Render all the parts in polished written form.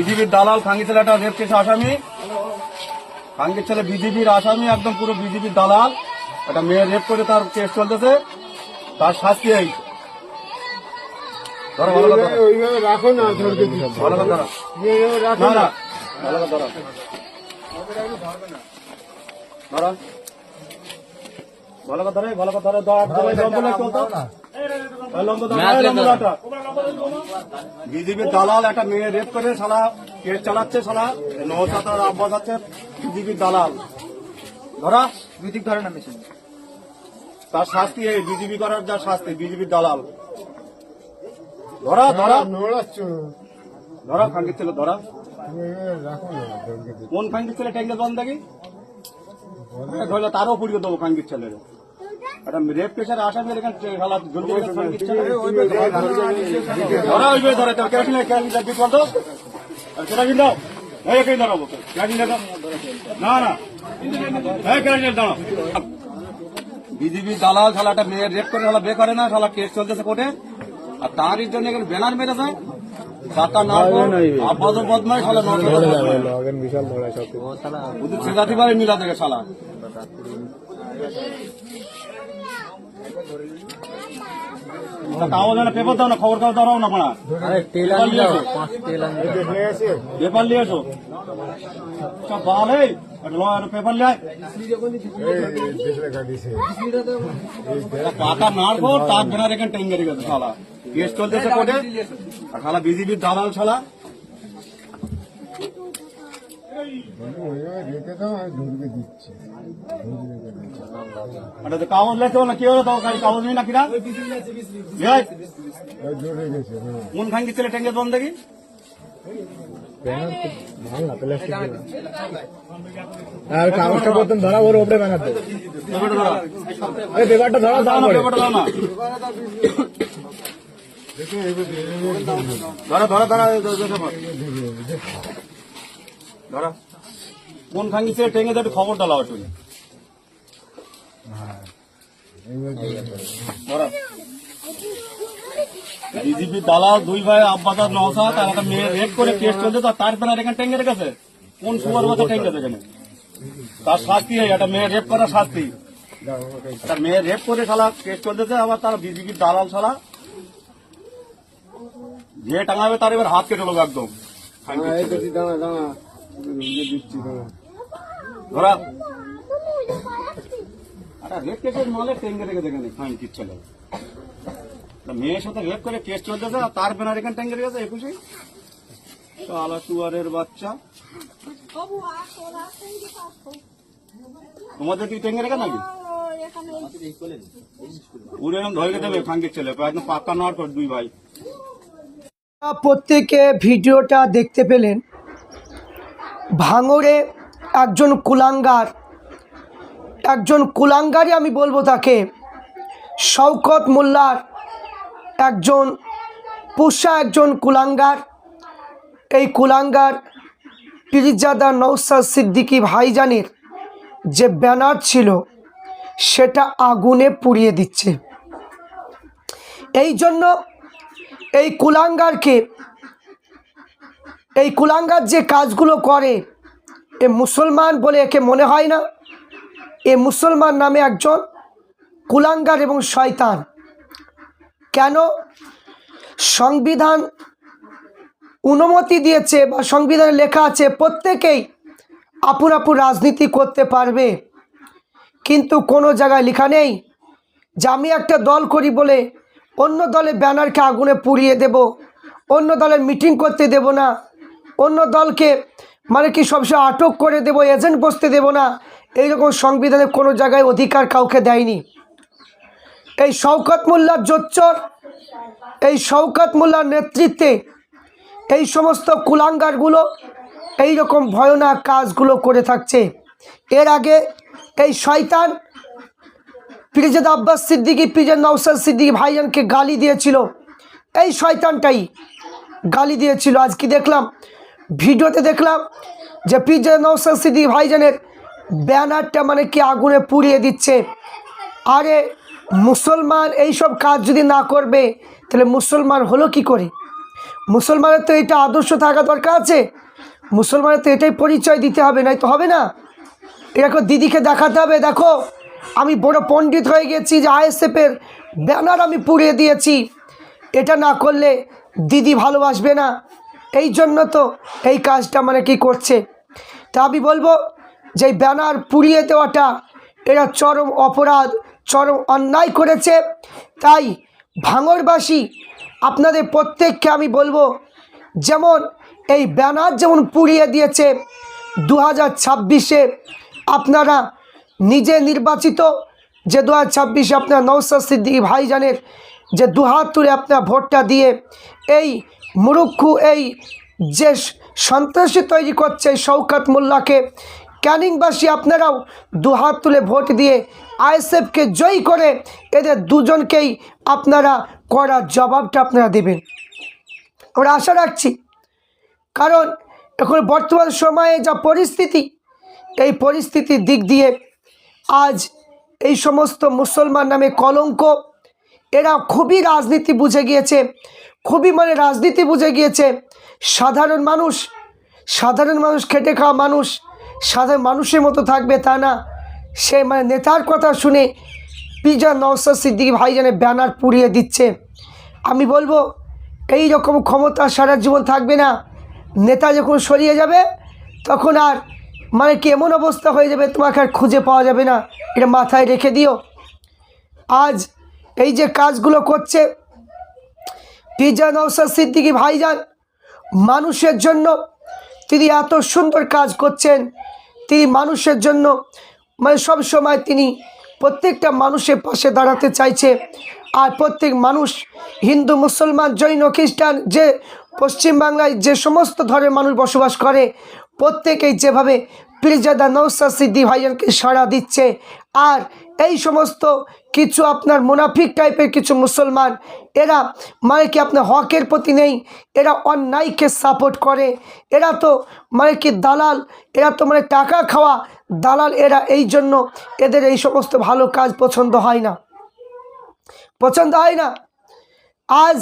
বিজেপির দালাল খাঙ্গি ছেলে একটা রেপ কেসে আসামি, খাঙ্গির ছেলে বিজেপির আসামি, একদম পুরো বিজেপির দালাল। একটা মেয়ে রেপ করে তার কেস চলতেছে, তার শাস্তি এই। ধরো ভালো কথা রাখো না, ভালো কথা রাখো না, না। ভালো কথা ধরো ভালো কথা রে, ভালো কথা রে। বিজেপির দালাল একটা মেয়ে রেপ করে শালা কেস চালাচ্ছে, শালা নৌসাতার আব্বাস আছে বিজেপির দালাল। ধরা বিজেপি ধরে না মেশিন, তার শাস্তি এই। বিজেপি করার যা শাস্তি, বিজেপির দালাল। ধরা ধরা ধরা খাঙ্গির ছেলে, ধরা। কোন খাঙ্গির ছেলে ট্যাঙ্গে বন্ধ দেখি ধরলে তারও পুড়িয়ে দেবো খাঙ্গির ছেলের। একটা রেপ কেসের আসামি এখানে জলদি খাঙ্গির ছেলে ধরা হইবে। ধরে তোর কেরাসিন কেরাসিন করতো, কেরাসিন দাও, এই দাঁড়াবো কেরাসিন না না, এই কেরাসিন দাঁড়াও। বিজেপি দালাল শালা একটা মেয়ের রেপ করে শালা বে করে না, শালা কেস চলতেছে কোর্টে, আর তারই জন্য এখানে ব্যানার মেরেছে। আব্বাস বদমাই শালা সেজাতি পারে মিলা থেকে শালা। পেপার দাও না, খবর কাগজ দাও না, পড়া পেপার নিয়ে এসো সব ভালো। পেপার লিয়ে পাকা নাড়বো, তার বেনার এখানে টেঙ্গে রেখেছে শালা। কেস চলতেছে কোর্টে, আর শালা বিজেপির দালাল শালা। কাগজ লেখতে না, কি হলো? কাগজ নেই না কিনা? কোন খাঙ্গি ছেলে টেঙ্গে বন্ধ দেখি কাগজটা প্রথম ধরা, ওর ওপরে বানাতে পেপারটা ধরা, পেপারটা দাও না। ধরা ধরা ধরা ধরা। কোন খাঙ্গি ছেলে টেঙ্গে একটু খবরটা লাও একটু। বিজেপি দালাল দুই ভাই আব্বাস আর নওশাদ, আর একটা মেয়ে রেপ করে কেস চলছে, তার বেলার এখানে টেঙ্গে রেখেছে। কোন সুয়ার মতো টেঙ্গেছে এখানে? তার শাস্তি হয়, একটা মেয়ে রেপ করার শাস্তি। একটা মেয়ে রেপ করে শালা কেস চলতেছে, আবার তার বিজেপির দালাল শালা যে টাঙাবে তার এবার হাত কেটে লোক একদম। ধরা রেপ কেসের মালে টেঙ্গে রেখেছে এখানে খাঙ্গির ছেলে। মেয়ের সাথে রেপ করে কেস চলতেছে, আর তার বেনার এখানে টেঙ্গে রেখেছে 21। শালা সুয়ারের বাচ্চা, তোমাদের কি টেঙ্গে রেখে নাকি? পুরো এরকম ধরে দেবে খাঙ্গির ছেলে, একদম পাক্কা নেওয়ার পর দুই ভাই। প্রত্যেকে ভিডিওটা দেখতে পেলেন। ভাঙড়ে একজন কুলাঙ্গারই আমি বলবো তাকে, শওকত মোল্লার একজন পোষা একজন কুলাঙ্গার। এই কুলাঙ্গার পীরজাদা নওশাদ সিদ্দিকী ভাইজানের যে ব্যানার ছিল সেটা আগুনে পুড়িয়ে দিচ্ছে। এই জন্য এই কুলাঙ্গার যে কাজগুলো করে, এ মুসলমান বলে একে মনে হয় না। এ মুসলমান নামে একজন কুলাঙ্গার এবং শয়তান। কেন? সংবিধান অনুমতি দিয়েছে বা সংবিধানে লেখা আছে প্রত্যেকেই আপন আপন রাজনীতি করতে পারবে, কিন্তু কোনো জায়গায় লেখা নেই যে আমি একটা দল করি বলে অন্য দলের ব্যানারকে আগুনে পুড়িয়ে দেব, অন্য দলের মিটিং করতে দেব না, অন্য দলকে মানে কি সবসময় আটক করে দেব, এজেন্ট বসতে দেব না। এইরকম সংবিধানে কোনো জায়গায় অধিকার কাউকে দেয়নি। এই শওকত মোল্লার জোচ্চর, এই শওকত মোল্লার নেতৃত্বে এই সমস্ত কুলাঙ্গারগুলো এইরকম ভয়ানক কাজগুলো করে থাকছে। এর আগে এই শয়তান পীরজাদা আব্বাস সিদ্দিকী, পীরজাদা নওশাদ সিদ্দিকী ভাইজানকে গালি দিয়েছিল। এই শয়তানটাই গালি দিয়েছিল। আজকে দেখলাম, ভিডিওতে দেখলাম যে পীরজাদা নওশাদ সিদ্দিকী ভাইজানের ব্যানারটা মানে কি আগুনে পুড়িয়ে দিচ্ছে। আরে মুসলমান এইসব কাজ যদি না করবে তাহলে মুসলমান হলো কি করে? মুসলমানের তো এটা আদর্শ থাকা দরকার আছে, মুসলমানের তো এটাই পরিচয় দিতে হবে, নাই তো হবে না। এরকম দিদিকে দেখাতে হবে, দেখো আমি বড় পণ্ডিত হয়ে গেছি যে আইএসএফের ব্যানার আমি পুড়িয়ে দিয়েছি। এটা না করলে দিদি ভালোবাসবে না, এই জন্য তো এই কাজটা মানে কি করছে। তা আমি বলবো যে ব্যানার পুড়িয়ে দেওয়াটা এরা চরম অপরাধ, চরম অন্যায় করেছে। তাই ভাঙড়বাসী আপনাদের প্রত্যেককে আমি বলবো, যেমন এই ব্যানার যেমন পুড়িয়ে দিয়েছে 2026-এ আপনারা নিজে নির্বাচিত যে 2026-এ আপনার নওশাদ সিদ্দিকী ভাইজানের যে দুহাত তুলে আপনার ভোটটা দিয়ে এই মুরুক্ষু এই যে সন্ত্রাসী তৈরি করছে শওকত মোল্লাকে, ক্যানিংবাসী আপনারাও দুহাত তুলে ভোট দিয়ে আইএসএফকে জয়ী করে এদের দুজনকেই আপনারা কড়া জবাবটা আপনারা দেবেন, আমরা আশা রাখছি। কারণ এখন বর্তমান সময়ে যা পরিস্থিতি, এই পরিস্থিতির দিক দিয়ে আজ এই সমস্ত মুসলমান নামে কলঙ্ক, এরা খুবই রাজনীতি বুঝে গিয়েছে, খুবই মানে রাজনীতি বুঝে গিয়েছে। সাধারণ মানুষ খেটে খাওয়া মানুষ সাধারণ মানুষের মতো থাকবে তা না, সে মানে নেতার কথা শুনে পিজা নওশাদ সিদ্দিকী ভাইজানের ব্যানার পুড়িয়ে দিচ্ছে। আমি বলবো এই রকম ক্ষমতা সারা জীবন থাকবে না, নেতা যখন সরিয়ে যাবে তখন আর মানে কি এমন অবস্থা হয়ে যাবে তোমাকে আর খুঁজে পাওয়া যাবে না, এটা মাথায় রেখে দিও। আজ এই যে কাজগুলো করছে পিজা নওশাদ সিদ্দিকী ভাইজান, মানুষের জন্য তিনি এত সুন্দর কাজ করছেন, তিনি মানুষের জন্য মানে সব সময় তিনি প্রত্যেকটা মানুষের পাশে দাঁড়াতে চাইছে। আর প্রত্যেক মানুষ, হিন্দু মুসলমান জৈন খ্রিস্টান, যে পশ্চিমবাংলায় যে সমস্ত ধর্মের মানুষ বসবাস করে, প্রত্যেকেই যেভাবে পীরজাদা নওশাদ সিদ্দিকী ভাইজানকে সাড়া দিচ্ছে। আর এই সমস্ত কিছু আপনার মুনাফিক টাইপের কিছু মুসলমান, এরা মানে কি আপনার হকের প্রতি নেই, এরা অন্যায়কে সাপোর্ট করে, এরা তো মানে কি দালাল, এরা তো মানে টাকা খাওয়া দালাল, এরা এই জন্য এদের এই সমস্ত ভালো কাজ পছন্দ হয় না। আজ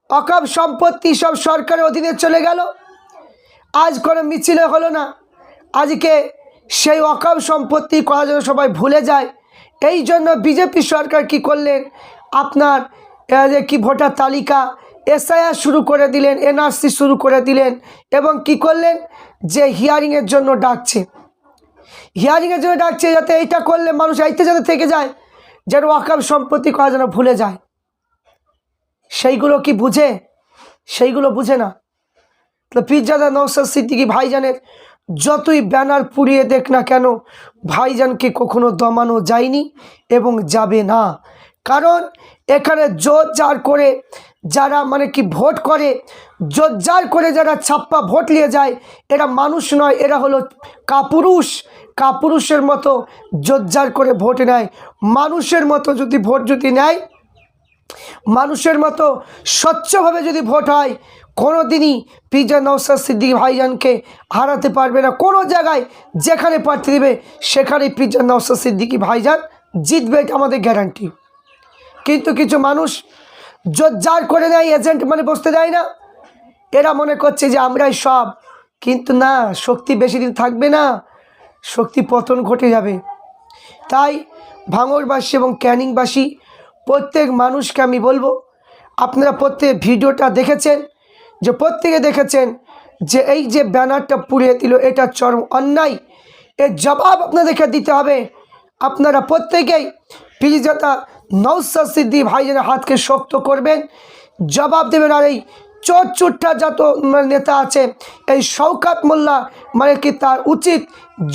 অকাপ সম্পত্তি সব সরকারের অধীনে চলে গেল, আজ কোনো মিছিলে হলো না, আজকে সেই অকাপ সম্পত্তি করার জন্য সবাই ভুলে যায়। এই জন্য বিজেপি সরকার কি করলেন, আপনার কি ভোটার তালিকা এসআইআর শুরু করে দিলেন, এনআরসি শুরু করে দিলেন, এবং কি করলেন যে হিয়ারিংয়ের জন্য ডাকছে, যাতে এইটা করলে মানুষ এইতে যাতে থেকে যায়, যেন ওয়াকফ সম্পত্তি করা যেন ভুলে যায়। সেইগুলো কি বুঝে? সেইগুলো বুঝে না। তো পীরজাদা নওশাদ সিদ্দিকী ভাইজানের যতই ব্যানার পুড়িয়ে দেখ না কেন, ভাইজানকে কখনো দমানো যায়নি এবং যাবে না। কারণ এখানে জোর জার করে যারা মানে কি ভোট করে, জোর জার করে যারা ছাপ্পা ভোট নিয়ে যায়, এরা মানুষ নয়, এরা হলো কাপুরুষের মতো জোর জার করে ভোট নেয়। মানুষের মতো যদি ভোট যদি নেয়, মানুষের মতো স্বচ্ছভাবে যদি ভোট হয়, কোনো দিনই পিজা নওশাদ সিদ্দিকী ভাইজানকে হারাতে পারবে না। কোনো জায়গায় যেখানে প্রার্থী দেবে সেখানেই পিজা নওশাদ সিদ্দিকী ভাইজান জিতবে, এটা আমাদের গ্যারান্টি। কিন্তু কিছু মানুষ জোর করে নেয়, এজেন্ট মানে বসতে দেয় না, এরা মনে করছে যে আমরাই সব, কিন্তু না, শক্তি বেশি দিন থাকবে না, শক্তি পতন ঘটে যাবে। তাই ভাঙড়বাসী এবং ক্যানিংবাসী প্রত্যেক মানুষকে আমি বলবো, আপনারা প্রত্যেক ভিডিওটা দেখেছেন, যে প্রত্যেকে দেখেছেন যে এই যে ব্যানারটা পুড়িয়ে দিল, এটা চরম অন্যায়, এর জবাব আপনাদেরকে দিতে হবে। আপনারা প্রত্যেকেই পীরজাদা নওশাদ সিদ্দিকী ভাইজানের হাতকে শক্ত করবেন, জবাব দেবেন। আর এই চোরচুট্টা যত নেতা আছে, এই শওকত মোল্লা মানে কি তার উচিত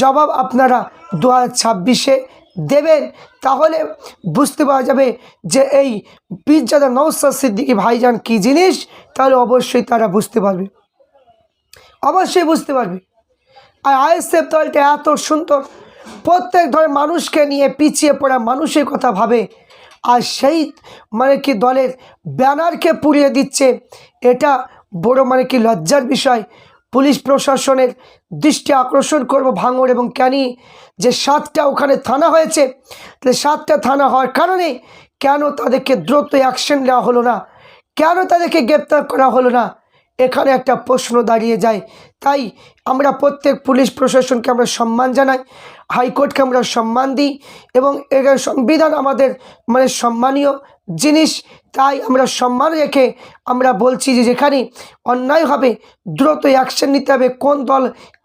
জবাব আপনারা 2026-এ দেবেন। তাহলে বুঝতে পারা যাবে যে এই পীরজাদা নওশাদ সিদ্দিকী ভাইজান কী জিনিস, তাহলে অবশ্যই তারা বুঝতে পারবে, অবশ্যই বুঝতে পারবে। আর আইএসএফ দলটা এত সুন্দর, প্রত্যেক ধরনের মানুষকে নিয়ে পিছিয়ে পড়া মানুষের কথা ভাবে, আর সেই মানে কি দলের ব্যানারকে পুড়িয়ে দিচ্ছে, এটা বড় মানে কি লজ্জার বিষয়। পুলিশ প্রশাসনের দৃষ্টি আকর্ষণ করব ভাঙড় এবং ক্যানি, যে 7টা ওখানে থানা হয়েছে, তাহলে 7টা থানা হওয়ার কারণে কেন তাদেরকে দ্রুত অ্যাকশন নেওয়া হলো না, কেন তাদেরকে গ্রেপ্তার করা হলো না, এখানে একটা প্রশ্ন দাঁড়িয়ে যায়। তাই আমরা প্রত্যেক পুলিশ প্রশাসনকে আমরা সম্মান জানাই, হাইকোর্টকে আমরা সম্মান দিই, এবং এর সংবিধান আমাদের মানে সম্মানীয় জিনিস। তাই আমরা সম্মান রেখে আমরা বলছি যে যেখানে অন্যায় হবে দ্রুত অ্যাকশন নিতে হবে।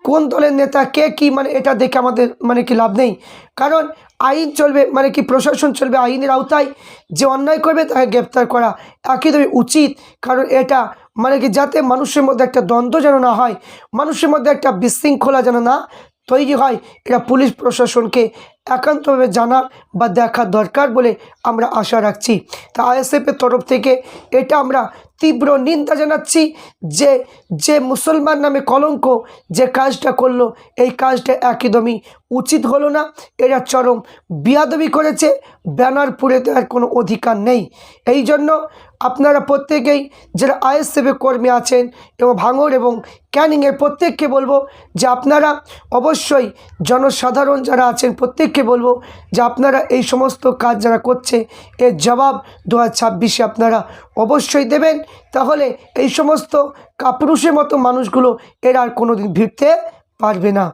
কোন দলের নেতা কে কি মানে এটা দেখে আমাদের মানে কি লাভ নেই, কারণ আইন চলবে মানে কি প্রশাসন চলবে আইনের আওতায়। যে অন্যায় করবে তাকে গ্রেপ্তার করা একদমই উচিত, কারণ এটা মানে কি যাতে মানুষের মধ্যে একটা দ্বন্দ্ব যেন না হয়, মানুষের মধ্যে একটা বিশৃঙ্খলা যেন না তৈরি হয়, এটা পুলিশ প্রশাসনকে একান্তভাবে জানার বা দেখার দরকার বলে আমরা আশা রাখছি। তা আইএসএফের তরফ থেকে এটা আমরা তীব্র নিন্দা জানাচ্ছি যে মুসলমান নামে কলঙ্ক যে কাজটা করলো, এই কাজটা একদমই উচিত হলো না। এরা চরম বিয়াদবি করেছে, ব্যানার পুড়ে দেওয়ার কোনো অধিকার নেই। এই জন্য আপনারা প্রত্যেকেই যারা আইএসএফের কর্মী আছেন এবং ভাঙড় এবং ক্যানিংয়ের প্রত্যেককে বলবো যে আপনারা অবশ্যই জনসাধারণ যারা আছেন প্রত্যেককে বলবো যে আপনারা এই সমস্ত কাজ যারা করছে এর জবাব 2026-এ আপনারা অবশ্যই দেবেন। তাহলে এই সমস্ত কাপুরুষের মতো মানুষগুলো এরা আর কোনোদিন ভিড়তে পারবে না।